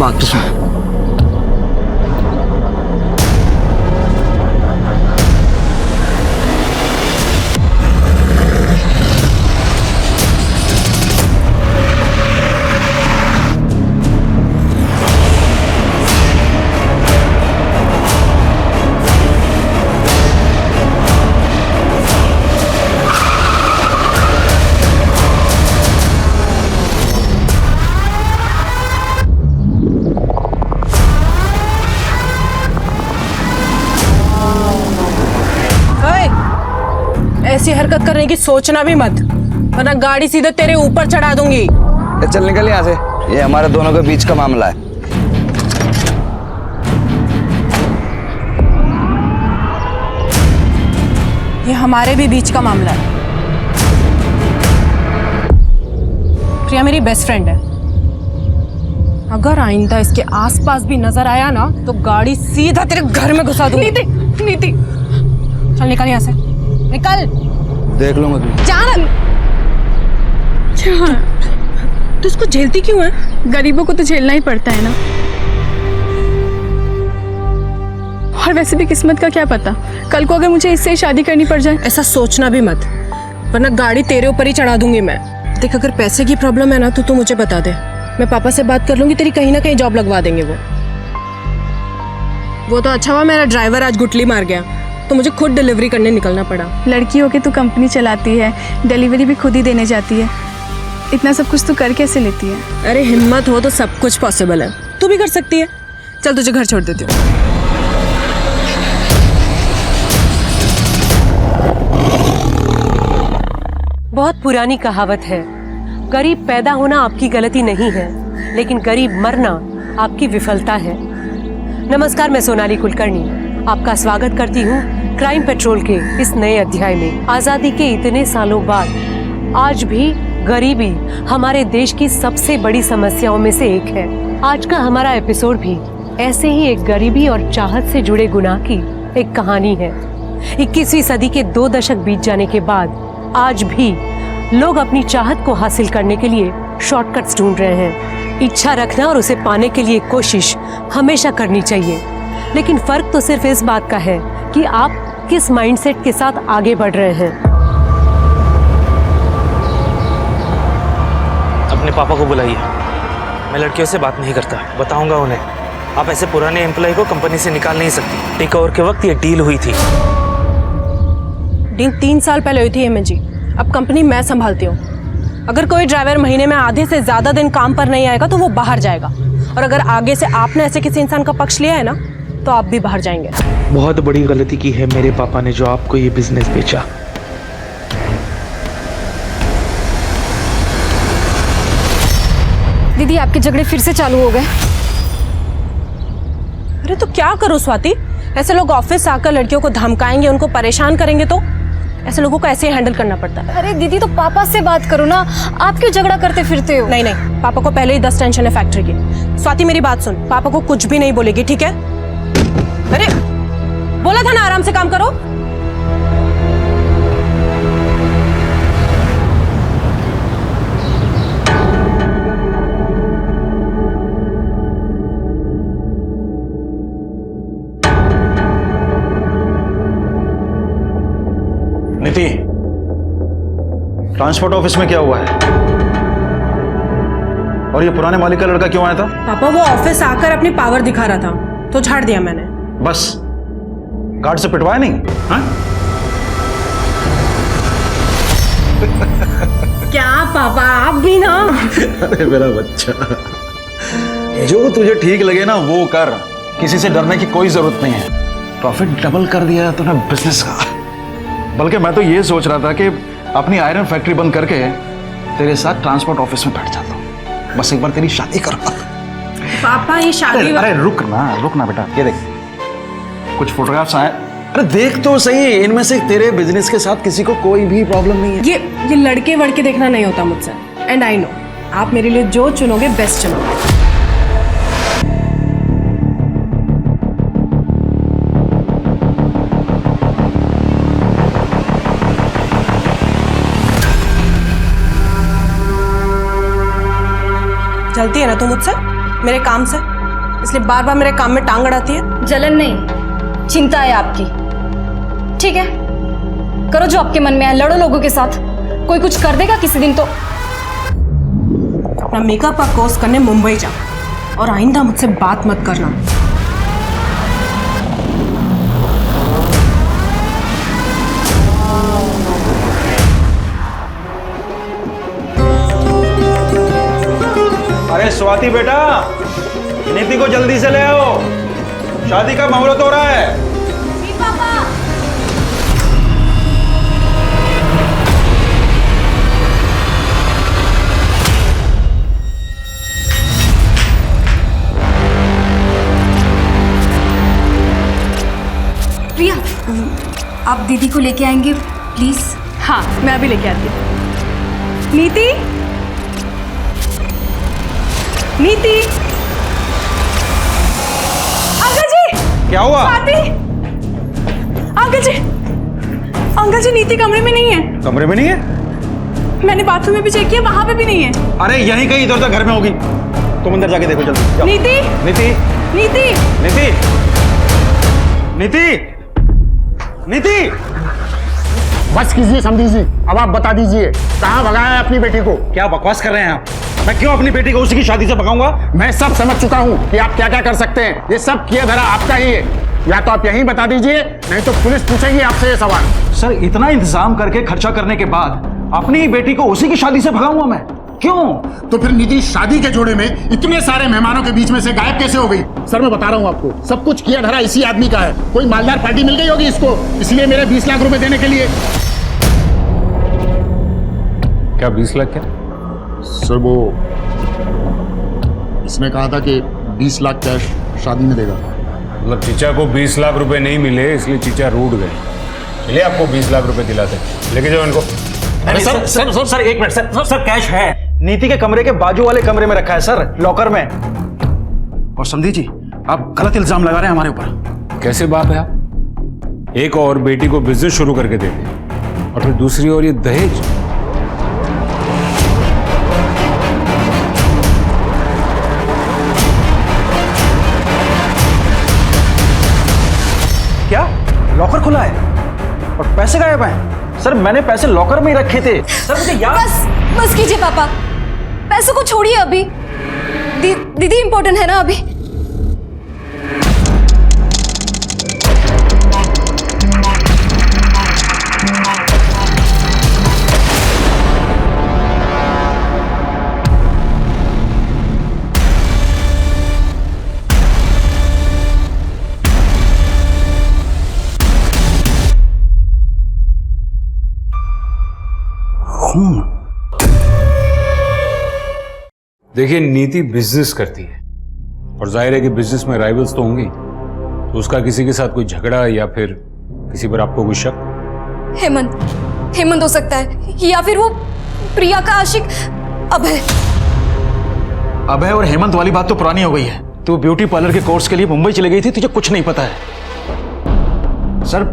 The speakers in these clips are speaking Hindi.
बात तो सुन। ऐसी हरकत करने की सोचना भी मत, वरना गाड़ी सीधे तेरे ऊपर चढ़ा दूंगी। चल निकल यहाँ से, ये हमारे दोनों के बीच का मामला है। ये हमारे भी बीच का मामला है। प्रिया मेरी बेस्ट फ्रेंड है। अगर आइंदा इसके आसपास भी नजर आया ना तो गाड़ी सीधा तेरे घर में घुसा दूंगी। नीति, नीति, चल निकल यहाँ से, निकल। देख लूंगा तू। जान तू इसको झेलती क्यों है? गरीबों को तो झेलना ही पड़ता है ना। और वैसे भी किस्मत का क्या पता, कल को अगर मुझे इससे ही शादी करनी पड़ जाए। ऐसा सोचना भी मत, वरना गाड़ी तेरे ऊपर ही चढ़ा दूंगी मैं। देख, अगर पैसे की प्रॉब्लम है ना तो तू मुझे बता दे, मैं पापा से बात कर लूंगी, तेरी कहीं ना कहीं जॉब लगवा देंगे वो तो अच्छा हुआ मेरा ड्राइवर आज गुटली मार गया, तो मुझे खुद डिलीवरी करने निकलना पड़ा। लड़की होके तू कंपनी चलाती है, डिलीवरी भी खुद ही देने जाती है, इतना सब कुछ तू कर कैसे लेती है? अरे हिम्मत हो तो सब कुछ पॉसिबल है, तू भी कर सकती है। चल तुझे घर छोड़ देती हूँ। बहुत पुरानी कहावत है, गरीब पैदा होना आपकी गलती नहीं है, लेकिन गरीब मरना आपकी विफलता है। नमस्कार, मैं सोनाली कुलकर्णी आपका स्वागत करती हूँ क्राइम पेट्रोल के इस नए अध्याय में। आजादी के इतने सालों बाद आज भी गरीबी हमारे देश की सबसे बड़ी समस्याओं में से एक है। आज का हमारा एपिसोड भी ऐसे ही एक गरीबी और चाहत से जुड़े गुनाह की एक कहानी है। 21वीं सदी के 2 दशक बीत जाने के बाद आज भी लोग अपनी चाहत को हासिल करने के लिए शॉर्टकट्स ढूंढ रहे हैं। इच्छा रखना और उसे पाने के लिए कोशिश हमेशा करनी चाहिए, लेकिन फर्क तो सिर्फ इस बात का है कि आप किस माइंडसेट के साथ आगे बढ़ रहे हैं। अपने पापा को बुलाइए, मैं लड़कियों से बात नहीं करता, बताऊंगा उन्हें। आप ऐसे पुराने एम्प्लॉय को कंपनी से निकाल नहीं सकती। टेक ओवर के वक्त ये डील हुई थी। डील 3 साल पहले हुई थी हेमंत जी, अब कंपनी मैं संभालती हूँ। अगर कोई ड्राइवर महीने में आधे से ज्यादा दिन काम पर नहीं आएगा तो वो बाहर जाएगा, और अगर आगे से आपने ऐसे किसी इंसान का पक्ष लिया है ना तो आप भी बाहर जाएंगे। बहुत बड़ी गलती की है मेरे पापा ने जो आपको ये बिजनेस बेचा। दीदी, आपके झगड़े फिर से चालू हो गए। अरे तो क्या करो स्वाति, ऐसे लोग ऑफिस आकर लड़कियों को धमकाएंगे, उनको परेशान करेंगे, तो ऐसे लोगों को ऐसे ही हैंडल करना पड़ता है। अरे दीदी, तो पापा से बात करो ना, आप क्यों झगड़ा करते फिरते हो? नहीं नहीं, पापा को पहले ही 10 टेंशन है फैक्ट्री की। स्वाति मेरी बात सुन, पापा को कुछ भी नहीं बोलेगी, ठीक है? अरे बोला था ना आराम से काम करो। नीति, ट्रांसपोर्ट ऑफिस में क्या हुआ है? और ये पुराने मालिक का लड़का क्यों आया था? पापा वो ऑफिस आकर अपनी पावर दिखा रहा था तो झाड़ दिया मैंने। बस गार्ड से पिटवाया नहीं? हाँ? क्या पापा, आप भी ना। अरे मेरा बच्चा, जो तुझे ठीक लगे ना वो कर, किसी से डरने की कोई जरूरत नहीं है। प्रॉफिट डबल कर दिया तूने बिजनेस का। बल्कि मैं तो ये सोच रहा था कि अपनी आयरन फैक्ट्री बंद करके तेरे साथ ट्रांसपोर्ट ऑफिस में बैठ जाता हूँ, बस एक बार तेरी शादी करो। पापा ये शादी, अरे रुक ना बेटा, ये देख कुछ फोटोग्राफ्स आए। अरे देख तो सही, इनमें से तेरे बिजनेस के साथ किसी को कोई भी प्रॉब्लम नहीं है। ये लड़के वड़के देखना नहीं होता मुझसे, एंड आई नो आप मेरे लिए जो चुनोगे बेस्ट चुनोगे। चलती है ना तू मुझसे, मेरे काम से? इसलिए बार बार मेरे काम में टांग अड़ाती है। जलन नहीं, चिंता है आपकी। ठीक है, करो जो आपके मन में है, लड़ो लोगों के साथ, कोई कुछ कर देगा किसी दिन तो। अपना मेकअप का कोर्स करने मुंबई जा और आइंदा मुझसे बात मत करना। अरे स्वाति बेटा, नीति को जल्दी से ले आओ, शादी का मुहूर्त हो रहा है। जी पापा। प्रिया, आप दीदी को लेके आएंगे प्लीज? हाँ, मैं अभी लेके आती हूँ। नीति, नीति, अंकल जी। क्या हुआ? स्वाति, अंकल जी, अंकल जी नीति कमरे में नहीं है। कमरे में नहीं है? मैंने बाथरूम में भी चेक किया, वहां पे भी नहीं है। अरे यहीं कहीं इधर उधर घर में होगी, तुम अंदर जाके देखो जल्दी। जाओ। नीति, नीति, नीति, नीति, नीति, नीति। बस कीजिए समधी जी, अब आप बता दीजिए कहाँ भगाया है अपनी बेटी को? क्या बकवास कर रहे हैं आप? मैं क्यों अपनी बेटी को उसी की शादी से भगाऊंगा? मैं सब समझ चुका हूँ कि आप क्या क्या कर सकते हैं। ये सब किया धरा आपका ही है। या तो आप यहीं बता दीजिए, नहीं तो पुलिस पूछेगी आपसे ये सवाल। सर, इतना इंतजाम करके खर्चा करने के बाद अपनी ही बेटी को उसी की शादी से भगाऊंगा मैं? क्यों? तो फिर निधि शादी के जोड़े में इतने सारे मेहमानों के बीच में से गायब कैसे हो गई? सर मैं बता रहा हूँ आपको, सब कुछ किया धरा इसी आदमी का है। कोई मालदार पार्टी मिल गई होगी इसको, इसलिए मेरे 20 लाख रुपए देने के लिए। क्या 20 लाख? क्या सर वो इसने कहा था कि 20 लाख कैश शादी में देगा। मतलब चीचा को 20 लाख रुपए नहीं मिले इसलिए चीचा रूठ गए, इसलिए आपको 20 लाख रुपए दिलाते। लेके जाओ इनको। अरे सर एक मिनट सर कैश है, नीति के कमरे के बाजू वाले कमरे में रखा है सर, लॉकर में। और समधी जी, आप गलत इल्जाम लगा रहे हैं हमारे ऊपर। कैसे बाप है आप? एक और बेटी को बिजनेस शुरू करके देते और फिर दूसरी ओर ये दहेज। क्या लॉकर खुला है और पैसे गायब हैं? सर मैंने पैसे लॉकर में ही रखे थे सर, मुझे याद। बस कीजिए पापा, पैसों को छोड़िए अभी। दीदी इंपॉर्टेंट है ना अभी। देखिए, नीति बिजनेस करती है और जाहिर है कि बिजनेस में राइवल्स तो होंगी, तो उसका किसी के साथ कोई झगड़ा या फिर किसी पर आपको कोई शक? हेमंत हो सकता है, या फिर वो प्रिया का आशिक अभय। अभय और हेमंत वाली बात तो पुरानी हो गई है। तू ब्यूटी पार्लर के कोर्स के लिए मुंबई चली गई थी, तुझे कुछ नहीं पता है। सर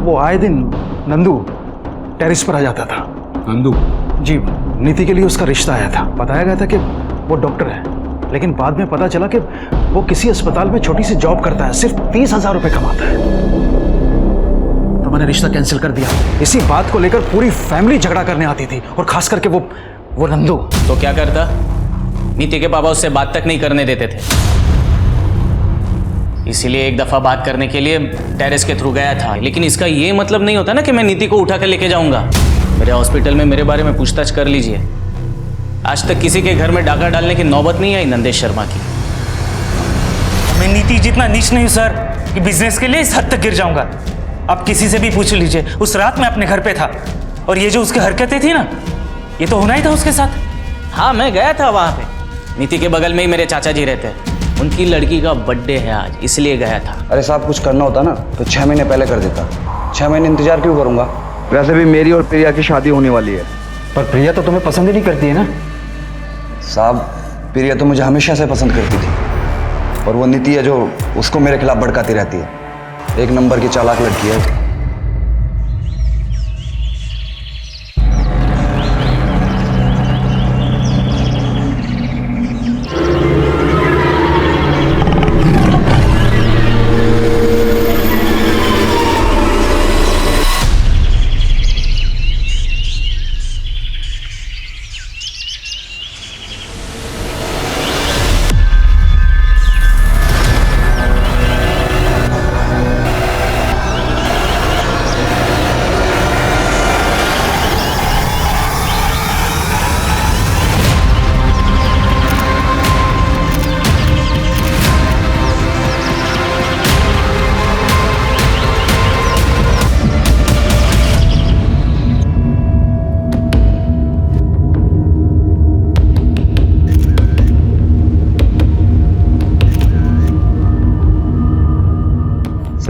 वो आए दिन नंदू टेरिस पर आ जाता था। नंदू? जी, नीति के लिए उसका रिश्ता आया था। बताया गया था कि वो डॉक्टर है, लेकिन बाद में पता चला कि वो किसी अस्पताल में छोटी सी जॉब करता है, सिर्फ 30,000 रुपए कमाता है। तो मैंने रिश्ता कैंसिल कर दिया। इसी बात को लेकर पूरी फैमिली झगड़ा करने आती थी, और खास करके वो नंदू। तो क्या करता? नीति के पापा उससे बात तक नहीं करने देते थे, इसीलिए एक दफा बात करने के लिए टेरेस के थ्रू गया था। लेकिन इसका ये मतलब नहीं होता ना कि मैं नीति को उठा कर लेके जाऊंगा। मेरे हॉस्पिटल में मेरे बारे में पूछताछ कर लीजिए। आज तक किसी के घर में डाका डालने की नौबत नहीं आई नंदेश शर्मा की। मैं नीति जितना नीच नहीं हूं सर कि बिजनेस के लिए इस हद तक गिर जाऊंगा। आप किसी से भी पूछ लीजिए, उस रात मैं अपने घर पे था, और ये जो उसकी हरकतें थी ना, ये तो होना ही था उसके साथ। हाँ, मैं गया था वहां पे। नीति के बगल में ही मेरे चाचा जी रहते हैं, उनकी लड़की का बर्थडे है आज, इसलिए गया था। अरे साहब, कुछ करना होता ना तो 6 महीने पहले कर देता। 6 महीने इंतजार क्यों करूंगा? वैसे भी मेरी और प्रिया की शादी होने वाली है। पर प्रिया तो तुम्हें पसंद ही नहीं करती है ना? साहब, प्रिया तो मुझे हमेशा से पसंद करती थी, और वो नीति है जो उसको मेरे खिलाफ भड़काती रहती है। एक नंबर की चालाक लड़की है।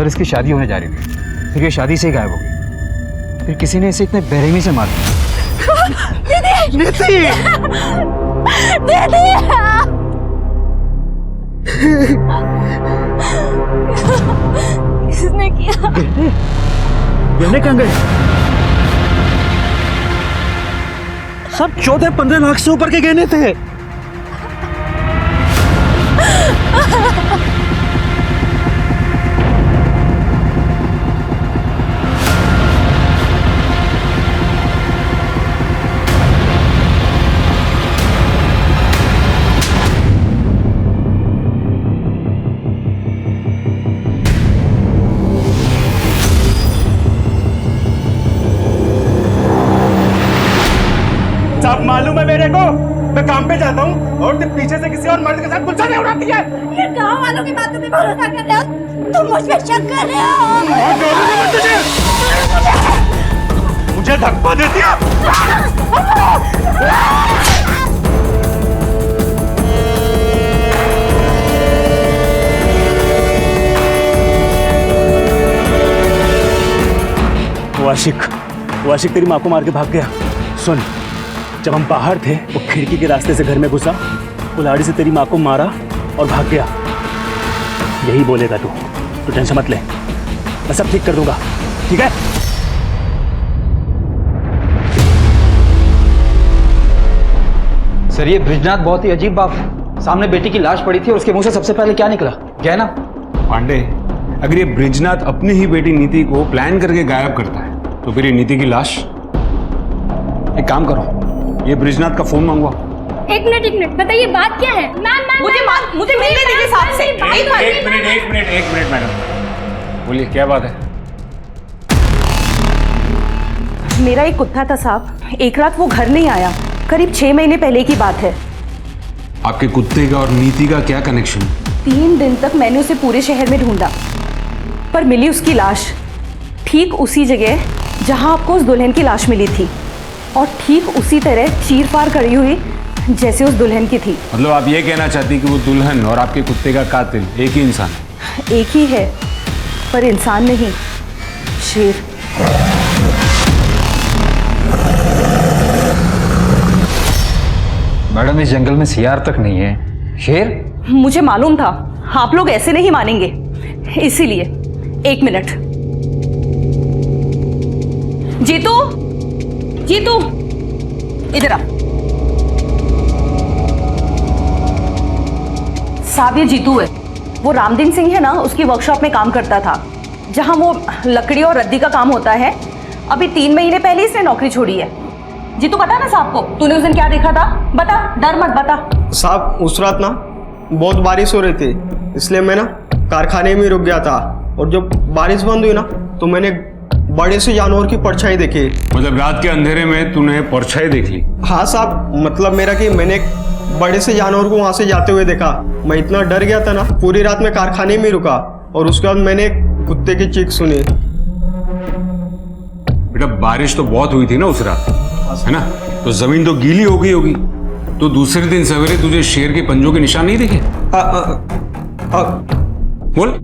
इसकी शादी होने जा रही थी, फिर ये शादी से ही गायब हो गई। फिर किसी ने इसे इतने बेरहमी से मार किसने किया? गहने कहाँ गए? सब 14-15 लाख से ऊपर के गहने थे। साहब मालूम है मेरे को, मैं काम पे जाता हूँ और तुम पीछे से किसी और मर्द के साथ गुलछा नहीं उड़ाती है। ये गाँव वालों की बातों पे भरोसा कर रहे हो? तुम मुझ पे शक कर रहे हो? मुझे धक्का देती है। वो आशिक तेरी माँ को मार के भाग गया। सुन, जब हम बाहर थे वो खिड़की के रास्ते से घर में घुसा, कुल्हाड़ी से तेरी माँ को मारा और भाग गया। यही बोलेगा तू टेंशन मत ले, मैं सब ठीक कर दूंगा, ठीक है? सर ये ब्रिजनाथ बहुत ही अजीब बात है। सामने बेटी की लाश पड़ी थी और उसके मुंह से सबसे पहले क्या निकला? गहना। पांडे, अगर ये ब्रिजनाथ अपनी ही बेटी नीति को प्लान करके गायब करता है तो फिर ये नीति की लाश। एक काम करो, ये ब्रिजनाथ का फोन मंगवाओ। एक मिनट बताइए, बात क्या है? मुझे मिलने दीजिए साहब से। एक मिनट मैडम, बोलिए क्या बात है? मेरा एक कुत्ता था साहब, एक रात वो घर नहीं आया, करीब 6 महीने पहले की बात है। आपके कुत्ते का और नीति का क्या कनेक्शन? 3 दिन तक मैंने उसे पूरे शहर में ढूंढा, पर मिली उसकी लाश ठीक उसी जगह जहां आपको उस दुल्हन की लाश मिली थी, और ठीक उसी तरह चीर-फाड़ करी हुई जैसे उस दुल्हन की थी। मतलब आप ये कहना चाहती कि वो दुल्हन और आपके कुत्ते का कातिल एक ही इंसान है? एक ही है, पर इंसान नहीं, शेर। मैडम इस जंगल में सियार तक नहीं है, शेर? मुझे मालूम था आप लोग ऐसे नहीं मानेंगे, इसीलिए। 1 मिनट। जीतू इधर आ। साहब ये जीतू है, वो रामदीन सिंह है ना, उसकी वर्कशॉप में काम करता था, जहां वो लकड़ी और रद्दी का काम होता है। अभी 3 महीने पहले इसने नौकरी छोड़ी है। जीतू बता ना साहब को, तूने उस दिन क्या देखा था? बता, डर मत, बता। साहब उस रात ना बहुत बारिश हो रही थी, इसलिए मैं ना कारखाने में रुक गया था, और जब बारिश बंद हुई ना तो मैंने बड़े से जानवर की परछाई देखी। मतलब रात के अंधेरे में तूने परछाई देख ली? हाँ साहब, मतलब मेरा कि मैंने एक बड़े से जानवर को वहां से जाते हुए देखा। मैं इतना डर गया था ना, पूरी रात में कारखाने में रुका, और उसके बाद मैंने कुत्ते की चीख सुनी। बेटा बारिश तो बहुत हुई थी ना उस रात, है ना, तो जमीन तो गीली हो गई होगी, तो दूसरे दिन सवेरे तुझे शेर के पंजों के निशान नहीं दिखे? बोल।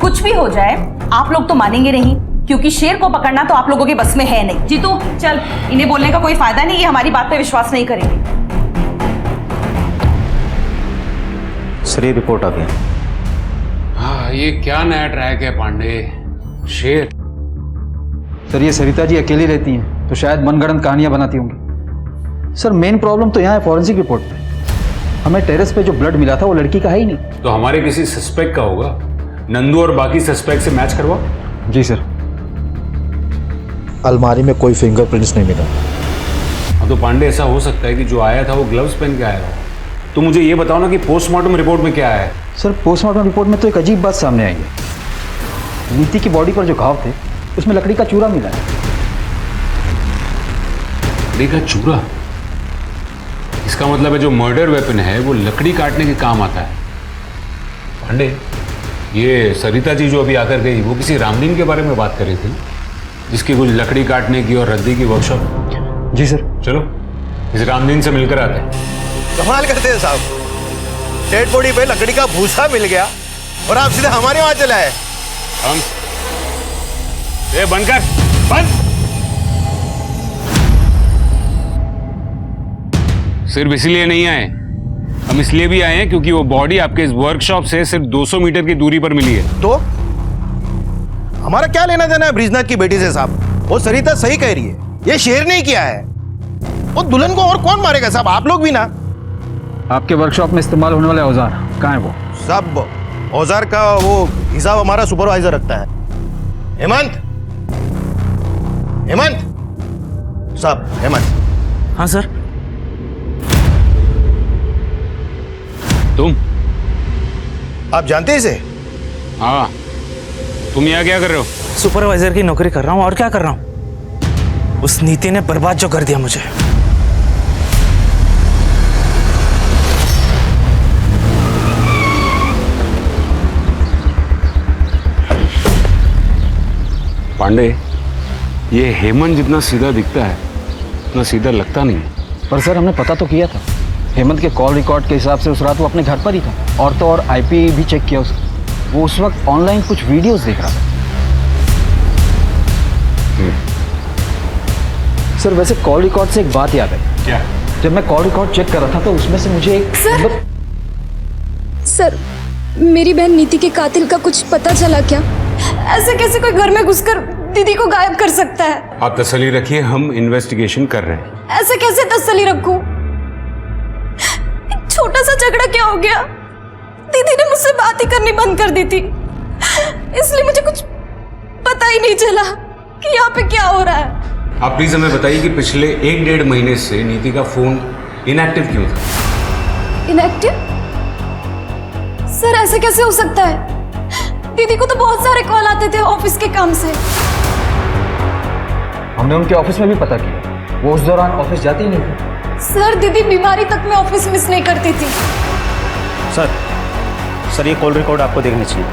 कुछ भी हो जाए आप लोग तो मानेंगे नहीं, क्योंकि शेर को पकड़ना तो आप लोगों के बस में है नहीं। जीतू चल, इन्हें बोलने का कोई फायदा नहीं, ये हमारी बात पे विश्वास नहीं करेंगे। सर ये रिपोर्ट आ गया। हाँ, ये क्या नया ट्रैक है पांडे? शेर? सर ये सरिता जी अकेली रहती हैं तो शायद मनगढ़ंत कहानियां बनाती होंगी। सर मेन प्रॉब्लम तो यहाँ है फॉरेंसिक रिपोर्ट पे। हमें टेरेस पे जो ब्लड मिला था वो लड़की का है ही नहीं। तो हमारे किसी सस्पेक्ट का होगा। नंदू और बाकी सस्पेक्ट से मैच करवाओ। जी सर। अलमारी में कोई फिंगरप्रिंट्स नहीं मिला। हाँ तो पांडे ऐसा हो सकता है कि जो आया था वो ग्लव्स पहन के आया हो। तो मुझे ये बताओ ना कि पोस्टमार्टम रिपोर्ट में क्या आया है? सर पोस्टमार्टम रिपोर्ट में तो एक अजीब बात सामने आई है। नीति की बॉडी पर जो घाव थे उसमें लकड़ी का चूरा मिला है। लकड़ी का चूरा? इसका मतलब है जो मर्डर वेपन है वो लकड़ी काटने के काम आता है। पांडे, ये सरिता जी जो अभी आकर गई वो किसी रामदीन के बारे में बात कर रही थी, जिसकी कुछ लकड़ी काटने की और रद्दी की वर्कशॉप। जी सर। चलो इस रामदीन से मिलकर आते हैं। कमाल करते हैं साहब, डेड बॉडी पे लकड़ी का भूसा मिल गया और आप सीधे हमारे वहां चले आए। हम ए बंद कर, बंद। सिर्फ इसलिए नहीं आए, हम इसलिए भी आए हैं क्योंकि वो बॉडी आपके इस वर्कशॉप से सिर्फ 200 मीटर की दूरी पर मिली है। तो हमारा क्या लेना देना है ब्रिजनाथ की बेटी से साहब? वो सरिता सही कह रही है, ये शेर नहीं किया है। वो दुल्हन को और कौन मारेगा साहब? आप लोग भी ना। आपके वर्कशॉप में इस्तेमाल होने वाले औजार कहाँ है वो? सब औजार का वो हिसाब हमारा सुपरवाइजर रखता है। हेमंत, हेमंत साहब, हेमंत। हाँ सर। तुम? आप जानते हैं इसे? हाँ। तुम यहाँ क्या कर रहे हो? सुपरवाइजर की नौकरी कर रहा हूँ, और क्या कर रहा हूँ? उस नीति ने बर्बाद जो कर दिया मुझे। पांडे, ये हेमंत जितना सीधा दिखता है उतना सीधा लगता नहीं है। पर सर हमने पता तो किया था, हेमंत के कॉल रिकॉर्ड के हिसाब से उस रात वो अपने घर पर ही था। और तो और आईपी भी चेक किया उसका, वो उस वक्त ऑनलाइन कुछ वीडियोस देख रहा था। सर वैसे कॉल रिकॉर्ड से एक बात याद है। क्या? जब मैं कॉल रिकॉर्ड चेक कर रहा था तो उसमें से मुझे एक सर, मेरी बहन नीति के कातिल का कुछ पता चला क्या? ऐसे कैसे कोई घर में घुसकर दीदी को गायब कर सकता है? आप तसल्ली रखिए, हम इन्वेस्टिगेशन कर रहे हैं। ऐसे कैसे तसल्ली रखूं? एक छोटा सा झगड़ा क्या हो गया? दीदी ने मुझसे बात ही करनी बंद कर दी थी, इसलिए मुझे कुछ पता ही नहीं चला कि यहाँ पे क्या हो रहा है। आप प्लीज हमें बताइए कि पिछले 1-1.5 महीने से नीति का फोन इनएक्टिव क्यों था? इनएक्टिव? सर ऐसे कैसे हो सकता है? दीदी को तो बहुत सारे कॉल आते थे ऑफिस के काम से। हमने उनके ऑफिस में भी पता किया, वो उस दौरान ऑफिस जाती ही नहीं थी। सर दीदी बीमारी तक में ऑफिस मिस नहीं करती थी। सर ये कॉल रिकॉर्ड आपको देखनी चाहिए।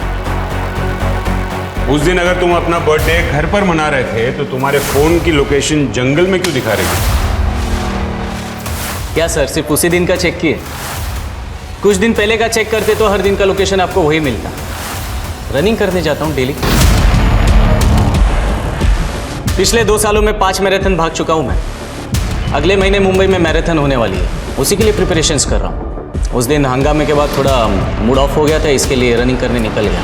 उस दिन अगर तुम अपना बर्थडे घर पर मना रहे थे तो तुम्हारे फोन की लोकेशन जंगल में क्यों दिखा रही थी? क्या सर सिर्फ उसी दिन का चेक किए? कुछ दिन पहले का चेक करते तो हर दिन का लोकेशन आपको वही मिलता। रनिंग करने जाता हूँ डेली। पिछले 2 सालों में 5 मैराथन भाग चुका हूँ मैं। अगले महीने मुंबई में मैराथन होने वाली है, उसी के लिए प्रिपरेशंस कर रहा हूँ। उस दिन हंगामे के बाद थोड़ा मूड ऑफ हो गया था, इसके लिए रनिंग करने निकल गया।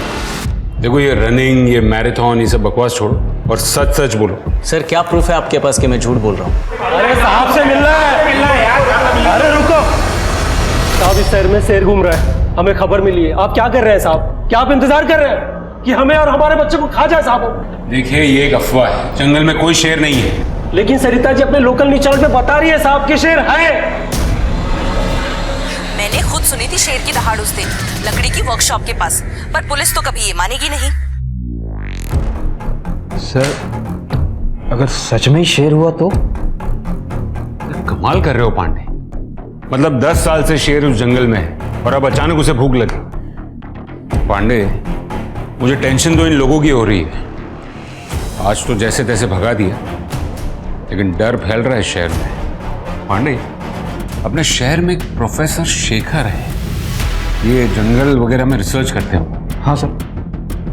देखो ये रनिंग, ये मैराथन, ये सब बकवास छोड़ो और सच सच बोलो। सर क्या प्रूफ है आपके पास कि मैं झूठ बोल रहा हूँ? अरे साहब से मिलना है यार। अरे रुको साहब, इस शहर में शेर घूम रहा है, हमें खबर मिली है। आप क्या कर रहे हैं साहब? क्या आप इंतजार कर रहे हैं कि हमें और हमारे बच्चे को खा जाए साहब? देखिए ये एक अफवाह है, जंगल में कोई शेर नहीं है। लेकिन सरिता जी अपने लोकल न्यूज चैनल पे बता रही है साहब कि शेर है। मैंने खुद सुनी थी शेर की दहाड़ उस दिन लकड़ी की वर्कशॉप के पास, पर पुलिस तो कभी ये मानेगी नहीं। सर अगर सच में ही शेर हुआ तो? कमाल कर रहे हो पांडे, मतलब 10 साल से शेर उस जंगल में है और अब अचानक उसे भूख लगी। पांडे मुझे टेंशन तो इन लोगों की हो रही है। आज तो जैसे तैसे भगा दिया, लेकिन डर फैल रहा है शहर में। पांडे अपने शहर में एक प्रोफेसर शेखर है, ये जंगल वगैरह में रिसर्च करते हैं। हाँ सर,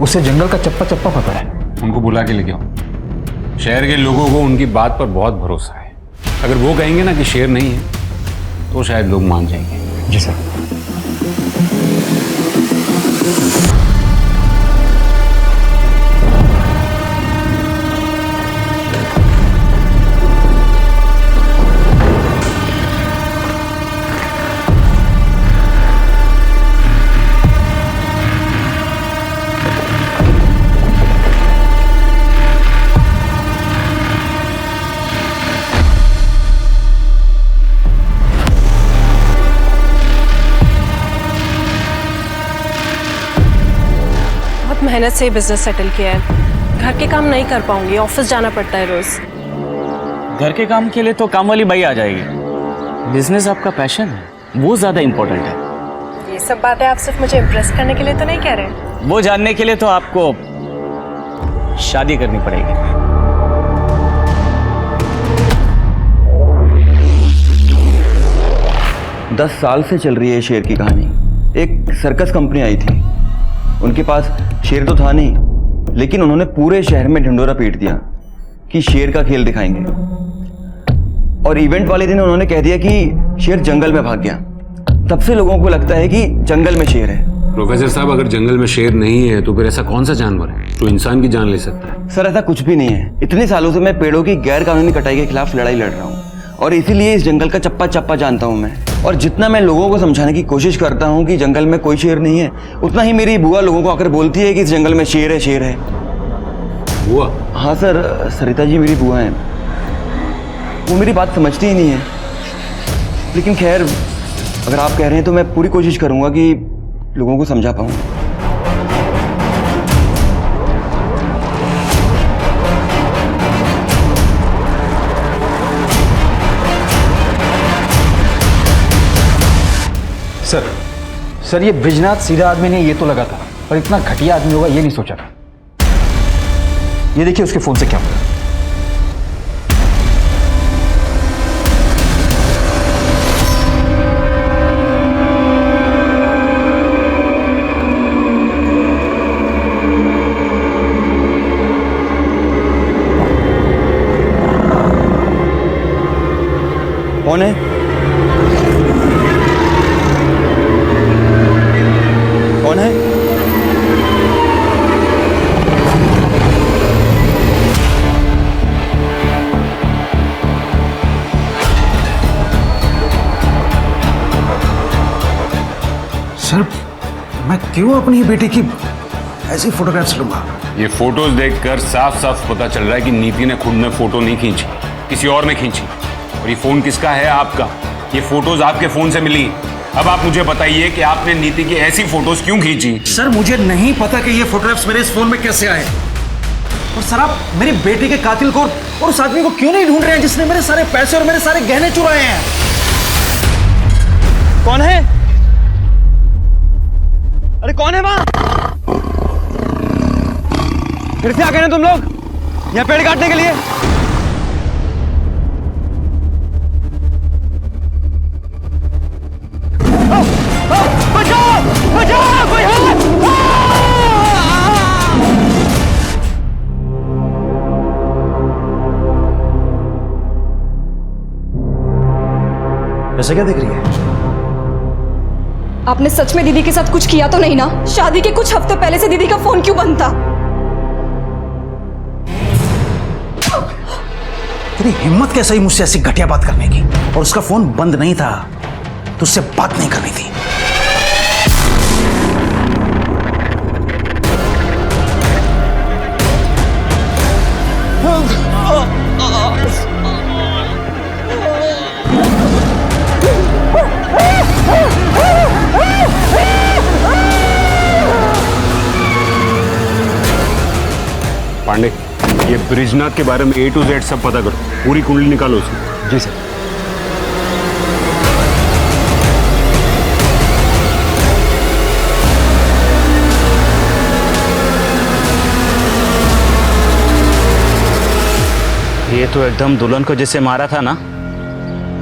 उससे जंगल का चप्पा चप्पा पता है। उनको बुला के लेके आओ। शहर के लोगों को उनकी बात पर बहुत भरोसा है। अगर वो कहेंगे ना कि शेर नहीं है तो शायद लोग मान जाएंगे। जी सर। मेहनत से बिजनेस सेटल किया है। घर के काम नहीं कर पाऊंगी, ऑफिस जाना पड़ता है रोज। घर के काम के लिए तो काम वाली बाई आ जाएगी। बिजनेस आपका पैशन है, वो ज्यादा इंपॉर्टेंट है। ये सब बातें आप सिर्फ मुझे इम्प्रेस करने के लिए तो नहीं कह रहे? वो जानने के लिए तो आपको शादी करनी पड़ेगी। 10 साल से चल रही है शेर की कहानी। एक सर्कस कंपनी आई थी, उनके पास शेर तो था नहीं, लेकिन उन्होंने पूरे शहर में ढिंडोरा पीट दिया कि शेर का खेल दिखाएंगे, और इवेंट वाले दिन उन्होंने कह दिया कि शेर जंगल में भाग गया। तब से लोगों को लगता है कि जंगल में शेर है। प्रोफेसर साहब, अगर जंगल में शेर नहीं है तो फिर ऐसा कौन सा जानवर है जो इंसान की जान ले सकता है? सर, ऐसा कुछ भी नहीं है। इतने सालों से मैं पेड़ों की गैर कानूनी कटाई के खिलाफ लड़ाई लड़ रहा हूँ, और इसीलिए इस जंगल का चप्पा चप्पा जानता हूँ मैं। और जितना मैं लोगों को समझाने की कोशिश करता हूँ कि जंगल में कोई शेर नहीं है, उतना ही मेरी बुआ लोगों को आकर बोलती है कि इस जंगल में शेर है, शेर है। बुआ? हाँ सर, सरिता जी मेरी बुआ हैं। वो मेरी बात समझती ही नहीं है। लेकिन खैर, अगर आप कह रहे हैं तो मैं पूरी कोशिश करूंगा कि लोगों को समझा पाऊं। सर ये ब्रिजनाथ सीधा आदमी नहीं, ये तो लगा था, पर इतना घटिया आदमी होगा ये नहीं सोचा था। ये देखिए उसके फोन से क्या हुआ। कौन है? कौन है? सर, मैं क्यों अपनी बेटी की ऐसी फोटोग्राफ्स लूंगा? ये फोटोज देखकर साफ साफ पता चल रहा है कि नीति ने खुद में फोटो नहीं खींची, किसी और ने खींची। और ये फोन किसका है? आपका। ये फोटोज आपके फोन से मिली। अब आप मुझे बताइए कि आपने नीति की ऐसी फोटोज क्यों खींची? सर, मुझे नहीं पता कि ये फोटोग्राफ्स मेरे इस फोन में कैसे आए। और सर, आप मेरी बेटी के कातिल को और उस आदमी को क्यों नहीं ढूंढ रहे हैं जिसने मेरे सारे पैसे और मेरे सारे गहने चुराए हैं? कौन है? अरे कौन है वहां? फिर से आ गए ना तुम लोग यहाँ पेड़ काटने के लिए? बचाओ! बचाओ! कोई है? ऐसा क्या देख रही है? आपने सच में दीदी के साथ कुछ किया तो नहीं ना? शादी के कुछ हफ्ते पहले से दीदी का फोन क्यों बंद था? तेरी हिम्मत कैसे हुई मुझसे ऐसी घटिया बात करने की? और उसका फोन बंद नहीं था, तुझसे बात नहीं करनी थी। पांडे, ये ब्रिजनाथ के बारे में A to Z सब पता करो, पूरी कुंडली निकालो उसकी। जी सर। ये तो एकदम दुल्हन को जैसे मारा था ना,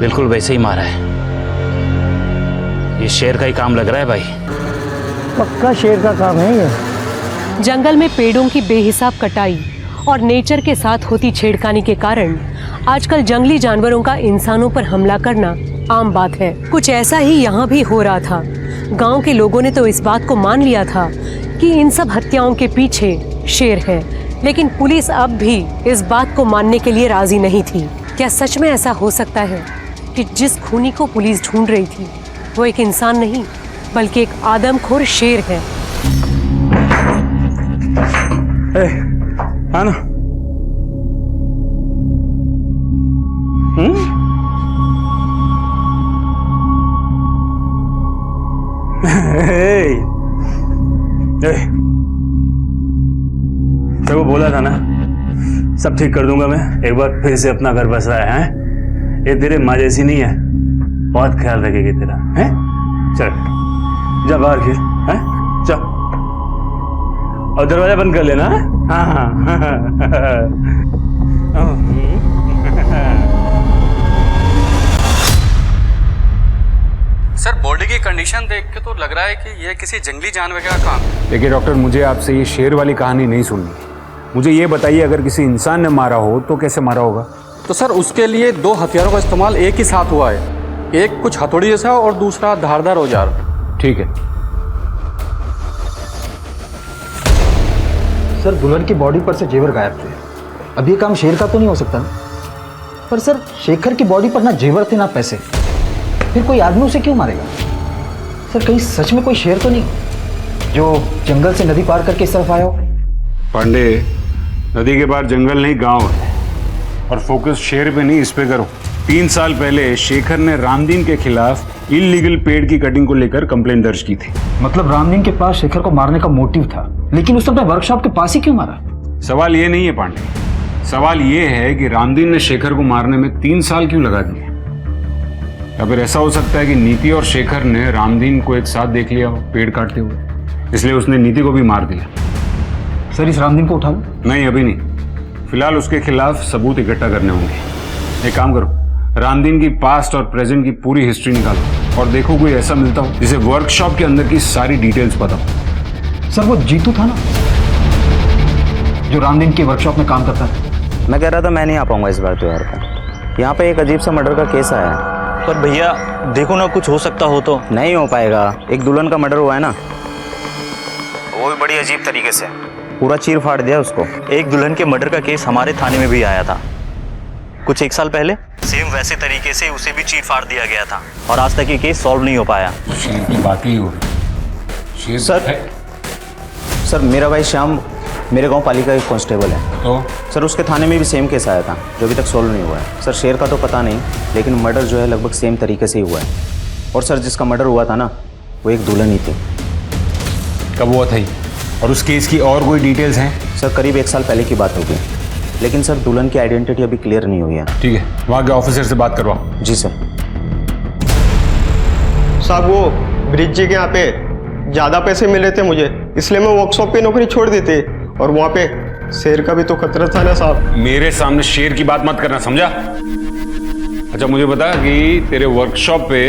बिल्कुल वैसे ही मारा है। ये शेर का ही काम लग रहा है भाई। पक्का शेर का काम है ये। जंगल में पेड़ों की बेहिसाब कटाई और नेचर के साथ होती छेड़खानी के कारण आजकल जंगली जानवरों का इंसानों पर हमला करना आम बात है। कुछ ऐसा ही यहाँ भी हो रहा था। गांव के लोगों ने तो इस बात को मान लिया था कि इन सब हत्याओं के पीछे शेर है, लेकिन पुलिस अब भी इस बात को मानने के लिए राजी नहीं थी। क्या सच में ऐसा हो सकता है कि जिस खूनी को पुलिस ढूंढ रही थी वो एक इंसान नहीं बल्कि एक आदमखोर शेर है? आना। तेरे को बोला था ना, सब ठीक कर दूंगा मैं। एक बार फिर से अपना घर बस रहा है। ये तेरे माँ जैसी नहीं है, बहुत ख्याल रखेगी तेरा। है चल जा बाहर खेल। है चल, और दरवाजा बंद कर लेना। हाँ हाँ सर बॉडी की कंडीशन देख के तो लग रहा है कि यह किसी जंगली जानवर का काम है। देखिए डॉक्टर, मुझे आपसे ये शेर वाली कहानी नहीं सुननी। मुझे ये बताइए, अगर किसी इंसान ने मारा हो तो कैसे मारा होगा? तो सर उसके लिए 2 हथियारों का इस्तेमाल एक ही साथ हुआ है, एक कुछ हथौड़ी जैसा और दूसरा धारदार औजार। ठीक है। सर दुल्हन की बॉडी पर से जेवर गायब थे। अब ये काम शेर का तो नहीं हो सकता ना? पर सर शेखर की बॉडी पर ना जेवर थे ना पैसे, फिर कोई आदमी उसे क्यों मारेगा? सर कहीं सच में कोई शेर तो नहीं जो जंगल से नदी पार करके इस तरफ आया हो? पांडे, नदी के पार जंगल नहीं गांव है, और फोकस शेर पे नहीं इस पे करो। 3 साल पहले शेखर ने रामदीन के खिलाफ इलीगल पेड़ की कटिंग को लेकर कंप्लेंट दर्ज की थी। मतलब रामदीन के पास शेखर को मारने का मोटिव था, लेकिन उसने अपने वर्कशॉप के पास ही क्यों मारा? सवाल ये नहीं है पांडे, सवाल ये है कि रामदीन ने शेखर को मारने में 3 साल क्यों लगा दिए? या फिर ऐसा हो सकता है कि नीति और शेखर ने रामदीन को एक साथ देख लिया हो पेड़ काटते हुए, इसलिए उसने नीति को भी मार दिया। सर इस रामदीन को उठा लो? नहीं, अभी नहीं। फिलहाल उसके खिलाफ सबूत इकट्ठा करने होंगे। एक काम करो, रामदीन की पास्ट और प्रेजेंट की पूरी हिस्ट्री निकालो और देखो कोई ऐसा मिलता हो जिसे वर्कशॉप के अंदर की सारी डिटेल्स पता हो। सर वो जीतू था ना जो रामदीन की वर्कशॉप में काम करता था? मैं कह रहा था मैं नहीं आ पाऊंगा इस बार त्योहार पर। यहाँ पे एक अजीब सा मर्डर का केस आया है। पर भैया देखो ना, कुछ हो सकता हो तो। नहीं हो पाएगा। एक दुल्हन का मर्डर हुआ है ना, वो भी बड़ी अजीब तरीके से पूरा चीर फाड़ दिया उसको। एक दुल्हन के मर्डर का केस हमारे थाने में भी आया था कुछ 1 साल पहले, सेम वैसे तरीके से उसे भी चीर फाड़ दिया गया था और आज तक ये केस सॉल्व नहीं हो पाया। शेर की बात ही हो रही। सर मेरा भाई श्याम मेरे गांव पालिका एक कांस्टेबल है। तो सर उसके थाने में भी सेम केस आया था जो अभी तक सॉल्व नहीं हुआ है। सर शेर का तो पता नहीं, लेकिन मर्डर जो है लगभग सेम तरीके से ही हुआ है। और सर जिसका मर्डर हुआ था ना, वो एक दुल्हन ही थी। कब हुआ था ये? और उस केस की और कोई डिटेल्स हैं? सर करीब 1 साल पहले की बात होगी, लेकिन सर दुल्हन की आइडेंटिटी अभी क्लियर नहीं हुई है। ठीक है, वहाँ के ऑफिसर से बात करवाओ। जी सर। साहब वो ब्रिज जी के यहाँ पे ज़्यादा पैसे मिल रहे थे मुझे, इसलिए मैं वर्कशॉप पे नौकरी छोड़ दी थी। और वहाँ पे शेर का भी तो खतरा था ना साहब। मेरे सामने शेर की बात मत करना, समझा? अच्छा मुझे बता कि तेरे वर्कशॉप पे